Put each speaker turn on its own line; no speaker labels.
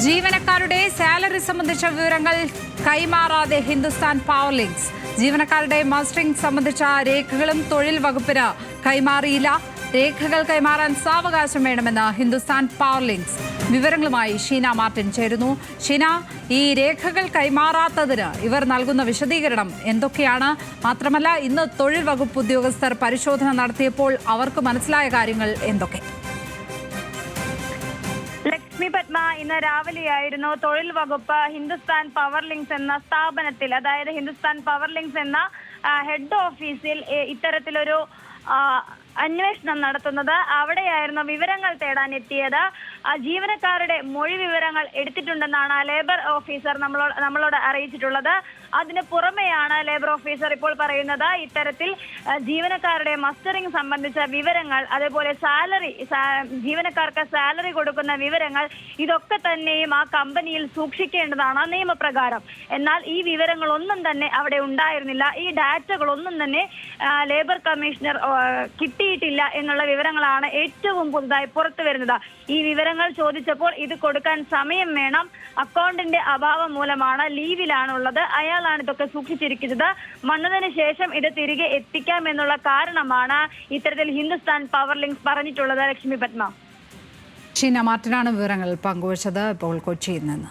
ജീവനക്കാരുടെ സാലറി സംബന്ധിച്ച വിവരങ്ങൾ കൈമാറാതെ ഹിന്ദുസ്ഥാൻ പവർ ലിങ്ക്സ്. ജീവനക്കാരുടെ മസ്റ്ററിംഗ് സംബന്ധിച്ച രേഖകളും തൊഴിൽ വകുപ്പിന് കൈമാറിയില്ല. രേഖകൾ കൈമാറാൻ സാവകാശം വേണമെന്ന് ഹിന്ദുസ്ഥാൻ പവർ ലിങ്ക്സ്. വിവരങ്ങളുമായി ഷീന മാർട്ടിൻ ചേരുന്നു. ഷീന, ഈ രേഖകൾ കൈമാറാത്തതിന് ഇവർ നൽകുന്ന വിശദീകരണം എന്തൊക്കെയാണ്? മാത്രമല്ല, ഇന്ന് തൊഴിൽ വകുപ്പ് ഉദ്യോഗസ്ഥർ പരിശോധന നടത്തിയപ്പോൾ അവർക്ക് മനസ്സിലായ കാര്യങ്ങൾ എന്തൊക്കെ?
ലക്ഷ്മി പത്മ, ഇന്ന് രാവിലെയായിരുന്നു തൊഴിൽ വകുപ്പ് ഹിന്ദുസ്ഥാൻ പവർ ലിങ്ക്സ് എന്ന സ്ഥാപനത്തിൽ, അതായത് ഹിന്ദുസ്ഥാൻ പവർ ലിങ്ക്സ് എന്ന ഹെഡ് ഓഫീസിൽ ഇത്തരത്തിലൊരു അന്വേഷണം നടത്തുന്നത്. അവിടെയായിരുന്നു വിവരങ്ങൾ തേടാൻ എത്തിയത്. ജീവനക്കാരുടെ മൊഴി വിവരങ്ങൾ എടുത്തിട്ടുണ്ടെന്നാണ് ലേബർ ഓഫീസർ നമ്മളോട് അറിയിച്ചിട്ടുള്ളത്. അതിന് പുറമെയാണ് ലേബർ ഓഫീസർ ഇപ്പോൾ പറയുന്നത് ഇത്തരത്തിൽ ജീവനക്കാരുടെ മസ്റ്ററിംഗ് സംബന്ധിച്ച വിവരങ്ങൾ, അതേപോലെ ജീവനക്കാർക്ക് സാലറി കൊടുക്കുന്ന വിവരങ്ങൾ, ഇതൊക്കെ തന്നെയും ആ കമ്പനിയിൽ സൂക്ഷിക്കേണ്ടതാണ് നിയമപ്രകാരം. എന്നാൽ ഈ വിവരങ്ങളൊന്നും തന്നെ അവിടെ ഉണ്ടായിരുന്നില്ല. ഈ ഡാറ്റകളൊന്നും തന്നെ ലേബർ കമ്മീഷണർ കിട്ടിയിട്ടില്ല എന്നുള്ള വിവരങ്ങളാണ് ഏറ്റവും പുതുതായി പുറത്തു വരുന്നത്. ഈ വിവരങ്ങൾ ചോദിച്ചപ്പോൾ ഇത് കൊടുക്കാൻ സമയം വേണം, അക്കൗണ്ടിന്റെ അഭാവം മൂലമാണ്, ലീവിലാണുള്ളത്, അയാളാണ് ഇതൊക്കെ സൂക്ഷിച്ചിരിക്കുന്നത്, വന്നതിന് ശേഷം ഇത് തിരികെ എത്തിക്കാം എന്നുള്ള കാരണമാണ് ഇത്തരത്തിൽ ഹിന്ദുസ്ഥാൻ പവർ ലിങ്ക്സ് പറഞ്ഞിട്ടുള്ളത്. ലക്ഷ്മി പത്മ.
ഷീന മാർട്ടിനാണ് വിവരങ്ങൾ പങ്കുവച്ചത് ഇപ്പോൾ കൊച്ചിയിൽ നിന്ന്.